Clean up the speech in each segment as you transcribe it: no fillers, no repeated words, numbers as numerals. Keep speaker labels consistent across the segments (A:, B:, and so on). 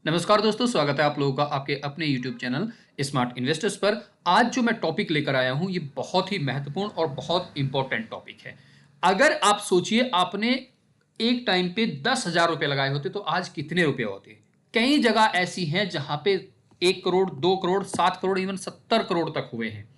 A: नमस्कार दोस्तों, स्वागत है आप लोगों का आपके अपने YouTube चैनल स्मार्ट इन्वेस्टर्स पर। आज जो मैं टॉपिक लेकर आया हूं ये बहुत ही महत्वपूर्ण और बहुत इंपॉर्टेंट टॉपिक है। अगर आप सोचिए आपने एक टाइम पे 10,000 रुपए लगाए होते तो आज कितने रुपए होते। कई जगह ऐसी हैं जहां पे 1 करोड़, 2 करोड़, 7 करोड़, इवन 70 करोड़ तक हुए हैं।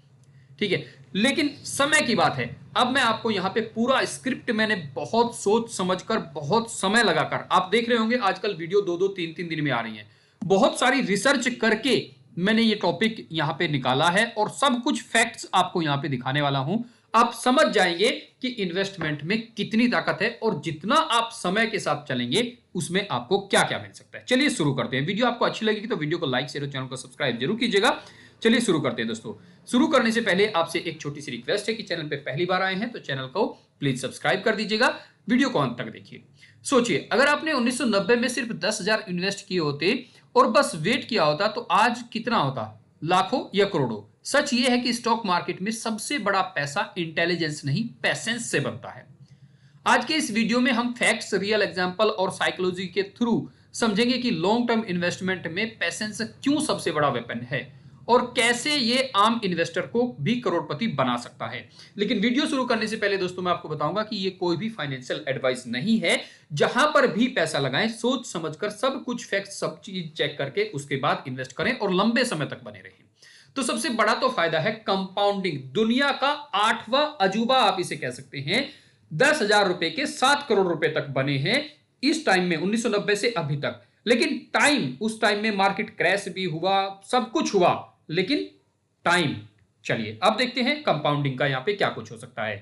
A: ठीक है, लेकिन समय की बात है। अब मैं आपको यहां पे पूरा स्क्रिप्ट मैंने बहुत सोच समझकर, बहुत समय लगाकर, आप देख रहे होंगे आजकल वीडियो 2-2, 3-3 दिन में आ रही हैं। बहुत सारी रिसर्च करके मैंने ये टॉपिक यहां पे निकाला है और सब कुछ फैक्ट्स आपको यहां पे दिखाने वाला हूं। आप समझ जाएंगे कि इन्वेस्टमेंट में कितनी ताकत है और जितना आप समय के साथ चलेंगे उसमें आपको क्या क्या मिल सकता है। चलिए शुरू करते हैं। वीडियो आपको अच्छी लगेगी तो वीडियो को लाइक, शेयर और चैनल को सब्सक्राइब जरूर कीजिएगा। चलिए शुरू करते हैं दोस्तों। शुरू करने से पहले आपसे एक छोटी सी रिक्वेस्ट है कि चैनल पे पहली बार आए हैं तो चैनल को प्लीज सब्सक्राइब कर दीजिएगा। वीडियो को अंत तक देखिए। सोचिए अगर आपने 1990 में सिर्फ 10,000 इन्वेस्ट किए होते और बस वेट किया होता तो आज कितना होता, लाखों या करोड़ों। सच ये है कि स्टॉक मार्केट में सबसे बड़ा पैसा इंटेलिजेंस नहीं, पैसेंस से बनता है। आज के इस वीडियो में हम फैक्ट्स, रियल एग्जांपल और साइकोलॉजी के थ्रू समझेंगे कि लॉन्ग टर्म इन्वेस्टमेंट में पैसेंस क्यों सबसे बड़ा वेपन है और कैसे ये आम इन्वेस्टर को भी करोड़पति बना सकता है। लेकिन वीडियो शुरू करने से पहले दोस्तों मैं आपको बताऊंगा कि ये कोई भी फाइनेंशियल एडवाइस नहीं है। जहां पर भी पैसा लगाएं सोच समझकर, सब कुछ फैक्ट्स, सब चीज चेक करके उसके बाद इन्वेस्ट करें और लंबे समय तक बने रहें। तो सबसे बड़ा तो फायदा है कंपाउंडिंग। दुनिया का 8वां अजूबा आप इसे कह सकते हैं। 10,000 रुपए के 7 करोड़ रुपए तक बने हैं इस टाइम में, 1990 से अभी तक। लेकिन टाइम, उस टाइम में मार्केट क्रैश भी हुआ, सब कुछ हुआ, लेकिन टाइम। चलिए अब देखते हैं कंपाउंडिंग का यहां पे क्या कुछ हो सकता है।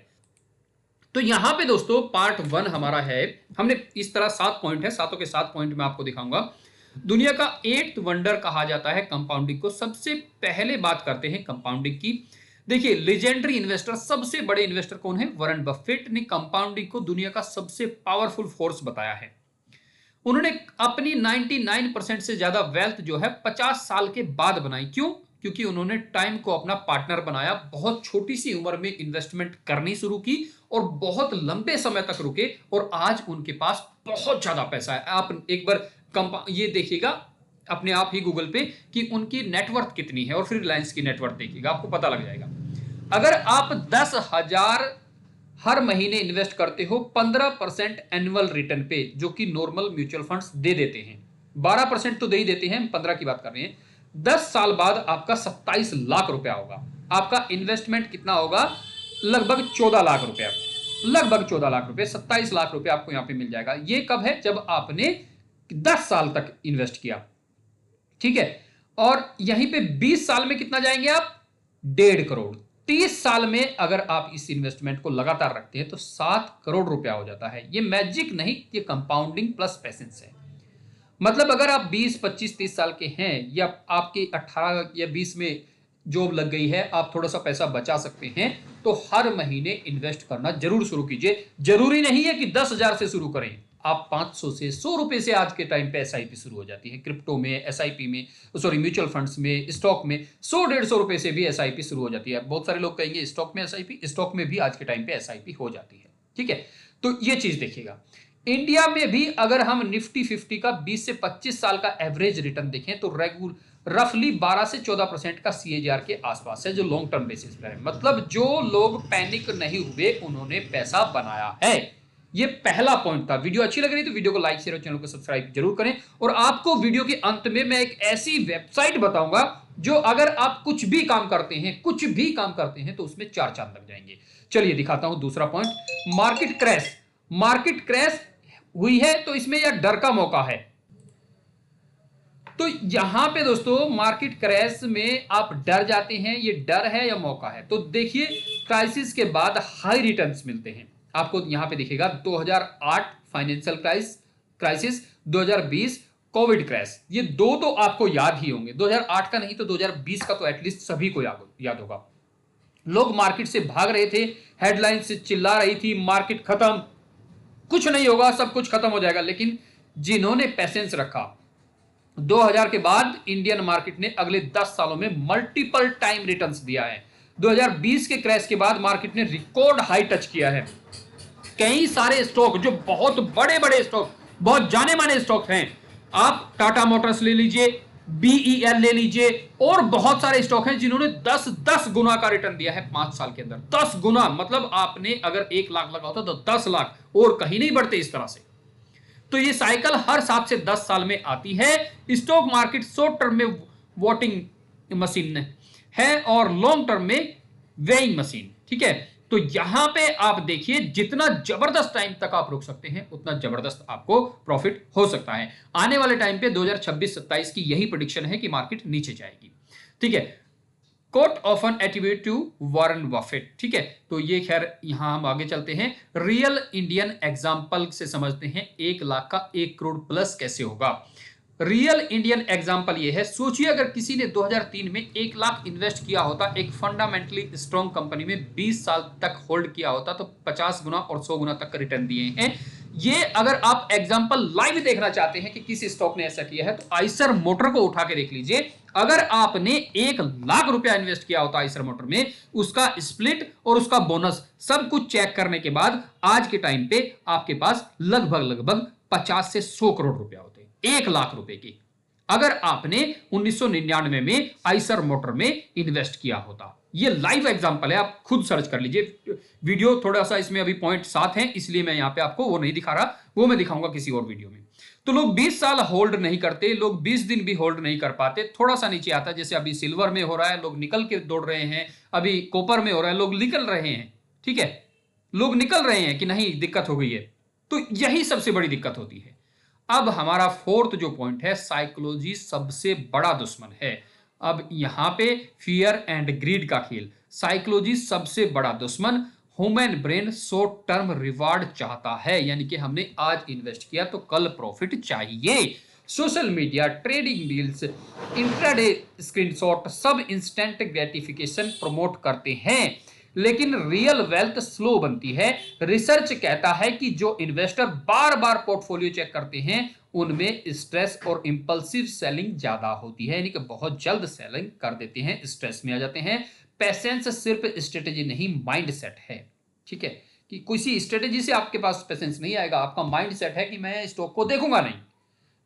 A: तो यहां पे दोस्तों पार्ट 1 हमारा है। हमने इस तरह 7 पॉइंट है, सातों के 7 पॉइंट मैं आपको दिखाऊंगा। दुनिया का 8th वंडर कहा जाता है कंपाउंडिंग को। सबसे पहले बात करते हैं कंपाउंडिंग की। देखिए लेजेंडरी इन्वेस्टर, सबसे बड़े इन्वेस्टर कौन है? वॉरेन बफेट ने कंपाउंडिंग को दुनिया का सबसे पावरफुल फोर्स बताया है। उन्होंने अपनी 99% से ज्यादा वेल्थ जो है 50 साल के बाद बनाई। क्यों? क्योंकि उन्होंने टाइम को अपना पार्टनर बनाया, बहुत छोटी सी उम्र में इन्वेस्टमेंट करनी शुरू की और बहुत लंबे समय तक रुके और आज उनके पास बहुत ज्यादा पैसा है। आप एक बार ये देखिएगा अपने आप ही गूगल पे कि उनकी नेटवर्थ कितनी है और फिर रिलायंस की नेटवर्थ देखिएगा, आपको पता लग जाएगा। अगर आप 10,000 हर महीने इन्वेस्ट करते हो 15% एनुअल रिटर्न पे, जो कि नॉर्मल म्यूचुअल फंड्स दे देते हैं, 12% तो दे ही देते हैं, 15 की बात कर रहे हैं। 10 साल बाद आपका 27 लाख रुपया होगा। आपका इन्वेस्टमेंट कितना होगा? लगभग 14 लाख रुपया। लगभग 14 लाख रुपए, 27 लाख रुपए आपको यहां पे मिल जाएगा। ये कब है? जब आपने 10 साल तक इन्वेस्ट किया। ठीक है, और यहीं पे 20 साल में कितना जाएंगे आप? 1.5 करोड़। 30 साल में अगर आप इस इन्वेस्टमेंट को लगातार रखते हैं तो 7 करोड़ रुपया हो जाता है। ये मैजिक नहीं, ये कंपाउंडिंग प्लस पेशेंस है। मतलब अगर आप 20, 25, 30 साल के हैं या आपके 18 या 20 में जॉब लग गई है, आप थोड़ा सा पैसा बचा सकते हैं, तो हर महीने इन्वेस्ट करना जरूर शुरू कीजिए। जरूरी नहीं है कि 10,000 से शुरू करें, आप 500 से 100 रुपए से आज के टाइम पे एसआईपी शुरू हो जाती है। क्रिप्टो में एसआईपी में, सॉरी म्यूचुअल फंड्स में, स्टॉक में 100-150 रुपए से भी एसआईपी शुरू हो जाती है। बहुत सारे लोग कहेंगे स्टॉक में एसआईपी, स्टॉक में भी आज के टाइम पे एसआईपी हो जाती है। ठीक है, तो ये चीज देखिएगा। इंडिया में भी अगर हम निफ्टी 50 का 20 से 25 साल का एवरेज रिटर्न देखें तो रफली 12 से 14% का सीएजीआर के आसपास है, जो लॉन्ग टर्म बेसिस पर है। मतलब जो लोग पैनिक नहीं हुए उन्होंने पैसा बनाया है। ये पहला पॉइंट था। वीडियो अच्छी लग रही तो वीडियो को लाइक, शेयर और चैनल को सब्सक्राइब जरूर करें। और आपको वीडियो के अंत में मैं एक ऐसी वेबसाइट बताऊंगा जो अगर आप कुछ भी काम करते हैं, कुछ भी काम करते हैं, तो उसमें 4 चांद लग जाएंगे। चलिए दिखाता हूं दूसरा point, market crash. Market crash हुई है तो इसमें यह डर का मौका है। तो यहां पे दोस्तों मार्केट क्रैश में आप डर जाते हैं, ये डर है या मौका है? तो देखिए क्राइसिस के बाद हाई रिटर्न्स मिलते हैं। आपको यहां पे दिखेगा 2008 फाइनेंशियल क्राइसिस, 2020 कोविड क्रैश। ये दो तो आपको याद ही होंगे, 2008 का नहीं तो 2020 का तो एटलीस्ट सभी को याद होगा। लोग मार्केट से भाग रहे थे, हेडलाइन से चिल्ला रही थी मार्केट खत्म, कुछ नहीं होगा, सब कुछ खत्म हो जाएगा। लेकिन जिन्होंने पेशेंस रखा, 2000 के बाद इंडियन मार्केट ने अगले 10 सालों में मल्टीपल टाइम रिटर्न्स दिया है। 2020 के क्रैश के बाद मार्केट ने रिकॉर्ड हाई टच किया है। कई सारे स्टॉक, जो बहुत बड़े बड़े स्टॉक, बहुत जाने माने स्टॉक हैं, आप टाटा मोटर्स ले लीजिए, बीईएल ले लीजिए, और बहुत सारे स्टॉक हैं जिन्होंने 10-10 गुना का रिटर्न दिया है 5 साल के अंदर। 10 गुना मतलब आपने अगर 1 लाख लगा होता तो 10 लाख, और कहीं नहीं बढ़ते इस तरह से। तो ये साइकिल हर 7 से 10 साल में आती है। स्टॉक मार्केट शॉर्ट टर्म में वोटिंग मशीन है और लॉन्ग टर्म में वेइंग मशीन, ठीक है। तो यहां पे आप देखिए, जितना जबरदस्त टाइम तक आप रुक सकते हैं उतना जबरदस्त आपको प्रॉफिट हो सकता है। आने वाले टाइम पे 2026-27 की यही प्रेडिक्शन है कि मार्केट नीचे जाएगी, ठीक है। Quote of an attribute to Warren Buffett, ठीक है। तो ये खैर यहां हम आगे चलते हैं, रियल इंडियन एग्जांपल से समझते हैं 1 लाख का 1 करोड़ प्लस कैसे होगा। रियल इंडियन एग्जांपल ये है, सोचिए अगर किसी ने 2003 में 1 लाख इन्वेस्ट किया होता एक फंडामेंटली स्ट्रॉन्ग कंपनी में, 20 साल तक होल्ड किया होता तो 50 गुना और 100 गुना तक रिटर्न दिए हैं। ये अगर आप एग्जांपल लाइव देखना चाहते हैं कि किस स्टॉक ने ऐसा किया है, तो आइसर मोटर को उठा के देख लीजिए। अगर आपने 1 लाख रुपया इन्वेस्ट किया होता आइसर मोटर में, उसका स्प्लिट और उसका बोनस सब कुछ चेक करने के बाद आज के टाइम पे आपके पास लगभग 50 से 100 करोड़ रुपया होते, 1 लाख रुपए की, अगर आपने 1999 में आइसर मोटर में इन्वेस्ट किया होता। ये लाइव एग्जांपल है, आप खुद सर्च कर लीजिए। वीडियो थोड़ा सा इसमें अभी पॉइंट साथ हैं, इसलिए मैं यहां पे आपको वो नहीं दिखा रहा, वो मैं दिखाऊंगा किसी और वीडियो में। तो लोग 20 साल होल्ड नहीं करते, लोग 20 दिन भी होल्ड नहीं कर पाते, थोड़ा सा नीचे आता है। जैसे अभी सिल्वर में हो रहा है, लोग निकल के दौड़ रहे हैं, अभी कॉपर में हो रहा है, लोग निकल रहे हैं, ठीक है। लोग निकल रहे हैं कि नहीं दिक्कत हो गई है, तो यही सबसे बड़ी दिक्कत होती है। अब हमारा फोर्थ जो पॉइंट है, साइकोलॉजी सबसे बड़ा दुश्मन है। अब यहां पे फियर एंड ग्रीड का खेल, साइकोलॉजी सबसे बड़ा दुश्मन। Human brain short term reward चाहता है, यानी कि हमने आज इन्वेस्ट किया तो कल प्रॉफिट चाहिए। Social media, trading deals, intraday screenshot सब इंस्टेंट ग्रेटिफिकेशन प्रमोट करते हैं, लेकिन रियल वेल्थ स्लो बनती है। रिसर्च कहता है कि जो इन्वेस्टर बार बार पोर्टफोलियो चेक करते हैं उनमें स्ट्रेस और इंपल्सिव सेलिंग ज्यादा होती है, यानी कि बहुत जल्द सेलिंग कर देते हैं, स्ट्रेस में आ जाते हैं। पेशेंस सिर्फ स्ट्रेटेजी नहीं, माइंड सेट है, ठीक है। कि किसी स्ट्रेटेजी से आपके पास पेशेंस नहीं आएगा, आपका माइंड सेट है कि मैं स्टॉक को देखूंगा नहीं,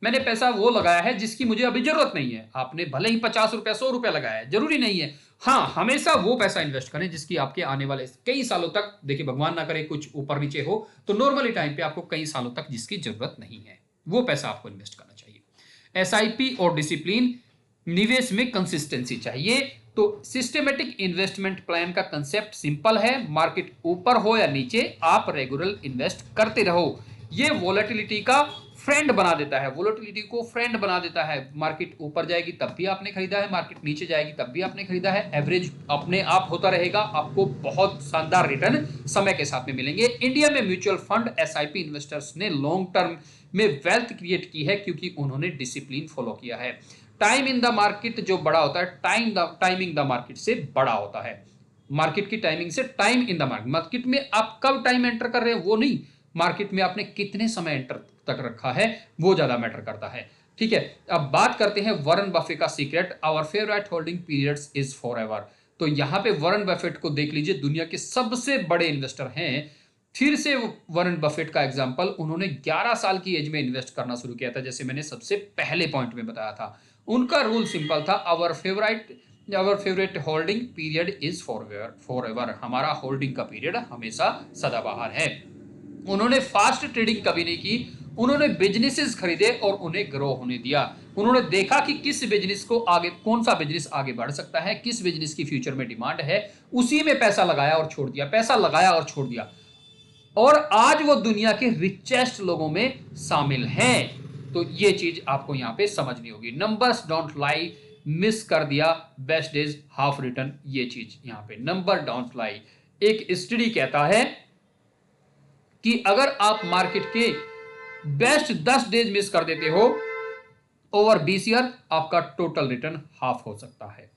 A: मैंने पैसा वो लगाया है जिसकी मुझे अभी जरूरत नहीं है। आपने भले ही 50 रुपया 100 रुपया लगाया है, जरूरी नहीं है। हाँ, हमेशा वो पैसा इन्वेस्ट करें जिसकी आपके आने वाले कई सालों तक, देखिए भगवान ना करे कुछ ऊपर नीचे हो, तो नॉर्मली टाइम पे आपको कई सालों तक जिसकी जरूरत नहीं है वो पैसा आपको इन्वेस्ट करना चाहिए। एसआईपी और डिसिप्लिन, निवेश में कंसिस्टेंसी चाहिए। तो सिस्टमेटिक इन्वेस्टमेंट प्लान का कंसेप्ट सिंपल है, मार्केट ऊपर हो या नीचे आप रेगुलर इन्वेस्ट करते रहो। ये वोलेटिलिटी का फ्रेंड बना देता है, वोलेटिलिटी को फ्रेंड बना देता है। मार्केट ऊपर जाएगी तब भी आपने खरीदा है, मार्केट नीचे जाएगी तब भी आपने खरीदा है, एवरेज अपने आप होता रहेगा, आपको बहुत शानदार रिटर्न समय के साथ में मिलेंगे। इंडिया में म्यूचुअल फंड, एसआईपी इन्वेस्टर्स ने लॉन्ग टर्म में वेल्थ क्रिएट की है क्योंकि उन्होंने डिसिप्लिन फॉलो किया है। टाइम इन द मार्केट जो बड़ा होता है, टाइमिंग द मार्केट से बड़ा होता है। मार्केट की टाइमिंग से, time in the market, market में आप कब टाइम एंटर कर रहे हैं वो नहीं, मार्केट में आपने कितने समय एंटर तक रखा है वो ज्यादा मैटर करता है, ठीक है। अब बात करते हैं वॉरेन बफेट का secret, our favourite holding periods is forever. तो यहां पे वॉरेन बफेट को देख लीजिए, दुनिया के सबसे बड़े इन्वेस्टर हैं। फिर से वॉरेन बफेट का एग्जांपल, उन्होंने 11 साल की एज में इन्वेस्ट करना शुरू किया था, जैसे मैंने सबसे पहले पॉइंट में बताया था। उनका रूल सिंपल था, our favourite holding period is forever, हमारा होल्डिंग का पीरियड हमेशा सदाबहार है। उन्होंने फास्ट ट्रेडिंग कभी नहीं की, उन्होंने बिजनेसेस खरीदे और उन्हें ग्रो होने दिया। उन्होंने देखा कि किस बिजनेस को आगे, कौन सा बिजनेस आगे बढ़ सकता है, किस बिजनेस की फ्यूचर में डिमांड है, उसी में पैसा लगाया और छोड़ दिया, पैसा लगाया और छोड़ दिया, और आज वो दुनिया के रिचेस्ट लोगों में शामिल हैं। तो ये चीज आपको यहां पे समझनी होगी। नंबर्स डोंट लाई, मिस कर दिया, बेस्ट डेज हाफ रिटर्न, ये चीज यहां पे, नंबर डोंट लाई। एक स्टडी कहता है कि अगर आप मार्केट के बेस्ट 10 डेज मिस कर देते हो ओवर 20 ईयर, आपका टोटल रिटर्न हाफ हो सकता है।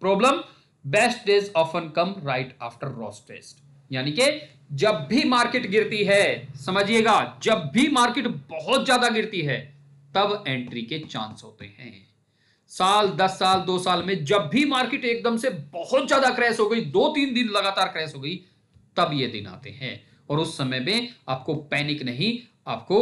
A: Problem, best days often come right after worst test, यानी कि जब भी मार्केट गिरती है, समझिएगा, जब भी मार्केट बहुत ज्यादा गिरती है तब एंट्री के चांस होते हैं। साल, 10 साल, 2 साल में जब भी मार्केट एकदम से बहुत ज्यादा क्रैश हो गई, 2-3 दिन लगातार क्रैश हो गई, तब ये दिन आते हैं, और उस समय में आपको पैनिक नहीं, आपको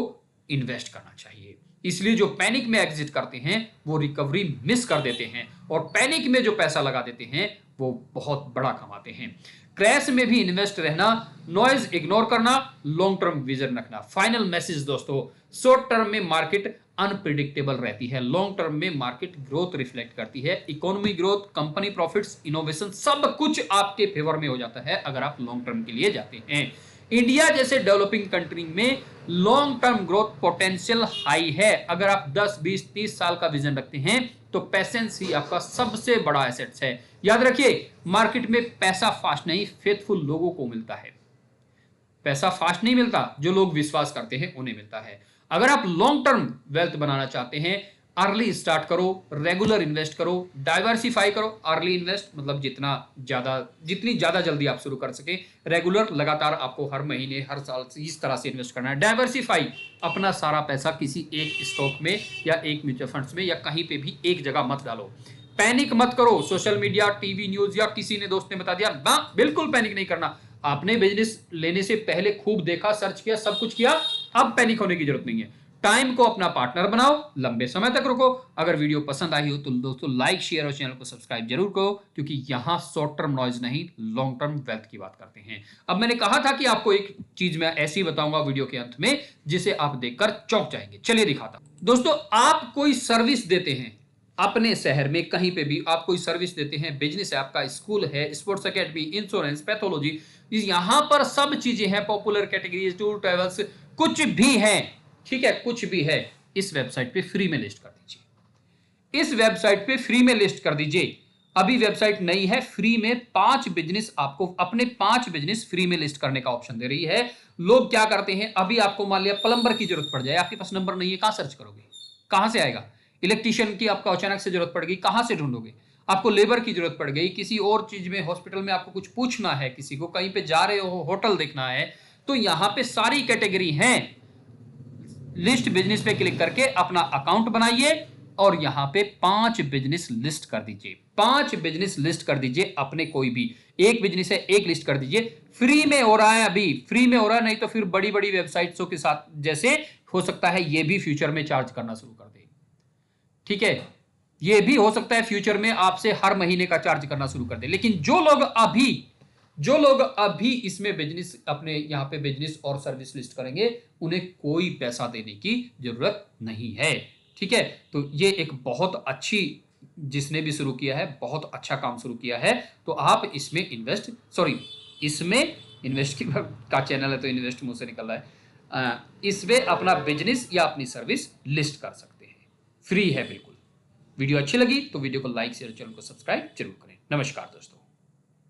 A: इन्वेस्ट करना चाहिए। इसलिए जो पैनिक में एग्जिट करते हैं वो रिकवरी मिस कर देते हैं, और पैनिक में जो पैसा लगा देते हैं वो बहुत बड़ा कमाते हैं। क्रैश में भी इन्वेस्ट रहना, नॉइज इग्नोर करना, लॉन्ग टर्म विजन रखना। फाइनल मैसेज दोस्तों, शॉर्ट टर्म में मार्केट अनप्रिडिक्टेबल रहती है, लॉन्ग टर्म में मार्केट ग्रोथ रिफ्लेक्ट करती है। Economy growth, company profits, innovation सब कुछ आपके फेवर में हो जाता है अगर आप लॉन्ग टर्म के लिए जाते हैं। इंडिया जैसे डेवलपिंग कंट्री में long term growth potential high है। अगर आप 10, 20, 30 साल का विजन रखते हैं तो पेशेंस ही आपका सबसे बड़ा एसेट्स है। याद रखिए, मार्केट में पैसा फास्ट नहीं, फेथफुल लोगों को मिलता है। पैसा फास्ट नहीं मिलता, जो लोग विश्वास करते हैं उन्हें मिलता है। अगर आप लॉन्ग टर्म वेल्थ बनाना चाहते हैं, अर्ली स्टार्ट करो, रेगुलर इन्वेस्ट करो, डाइवर्सिफाई करो। अर्ली इन्वेस्ट मतलब जितनी ज्यादा जल्दी आप शुरू कर सके। रेगुलर, लगातार आपको हर महीने, हर साल इस तरह से इन्वेस्ट करना है। डाइवर्सिफाई, अपना सारा पैसा किसी एक स्टॉक में या एक म्यूचुअल फंड्स में या कहीं पे भी एक जगह मत डालो। पैनिक मत करो, सोशल मीडिया, टीवी न्यूज या किसी ने दोस्त ने बता दिया, ना, बिल्कुल पैनिक नहीं करना। आपने बिजनेस लेने से पहले खूब देखा, सर्च किया, सब कुछ किया, अब पैनिक होने की जरूरत नहीं है। टाइम को अपना पार्टनर बनाओ, लंबे समय तक रुको। अगर वीडियो पसंद आई हो तो दोस्तों लाइक, शेयर और चैनल को सब्सक्राइब जरूर करो, क्योंकि यहां शॉर्ट टर्म नॉइज नहीं, लॉन्ग टर्म वेल्थ की बात करते हैं। अब मैंने कहा था कि आपको एक चीज मैं ऐसी बताऊंगा वीडियो के अंत में जिसे आप देखकर चौंक जाएंगे। चलिए दिखाता हूं। दोस्तों, आप कोई सर्विस देते हैं अपने शहर में, कहीं पे भी आप कोई सर्विस देते हैं, बिजनेस है आपका, स्कूल है, स्पोर्ट्स एकेडमी, इंश्योरेंस, पैथोलॉजी, यहां पर सब चीजें हैं, पॉपुलर कैटेगरीज, टूर ट्रेवल्स, कुछ भी है, ठीक है, कुछ भी है, इस वेबसाइट पे फ्री में लिस्ट कर दीजिए। इस वेबसाइट पे फ्री में लिस्ट कर दीजिए। अभी वेबसाइट नई है, फ्री में 5 बिजनेस, आपको अपने 5 बिजनेस फ्री में लिस्ट करने का ऑप्शन दे रही है। लोग क्या करते हैं, अभी आपको मान लिया प्लम्बर की जरूरत पड़ जाए, आपके पास नंबर नहीं है, कहां सर्च करोगे, कहां से आएगा? इलेक्ट्रीशियन की आपको अचानक से जरूरत पड़ गई, कहां से ढूंढोगे? आपको लेबर की जरूरत पड़ गई, किसी और चीज में, हॉस्पिटल में आपको कुछ पूछना है, किसी को कहीं पे जा रहे हो, होटल देखना है, तो यहां पे सारी कैटेगरी है। लिस्ट बिजनेस पे क्लिक करके अपना अकाउंट बनाइए और यहां पे 5 बिजनेस लिस्ट कर दीजिए। 5 बिजनेस लिस्ट कर दीजिए अपने, कोई भी एक बिजनेस है, एक लिस्ट कर दीजिए। फ्री में हो रहा है, अभी फ्री में हो रहा है, नहीं तो फिर बड़ी बड़ी वेबसाइट्सों के साथ जैसे हो सकता है ये भी फ्यूचर में चार्ज करना शुरू कर दे। ठीक है, ये भी हो सकता है फ्यूचर में आपसे हर महीने का चार्ज करना शुरू कर दे। लेकिन जो लोग अभी इसमें बिजनेस, अपने यहां पे बिजनेस और सर्विस लिस्ट करेंगे, उन्हें कोई पैसा देने की जरूरत नहीं है। ठीक है, तो ये एक बहुत अच्छी, जिसने भी शुरू किया है बहुत अच्छा काम शुरू किया है। तो आप इसमें इसमें इन्वेस्ट का चैनल है तो इन्वेस्ट मुंह से निकल रहा है, इसमें अपना बिजनेस या अपनी सर्विस लिस्ट कर सकते हैं, फ्री है बिल्कुल। वीडियो अच्छी लगी तो वीडियो को लाइक, शेयर, चैनल को सब्सक्राइब जरूर करें। नमस्कार दोस्तों।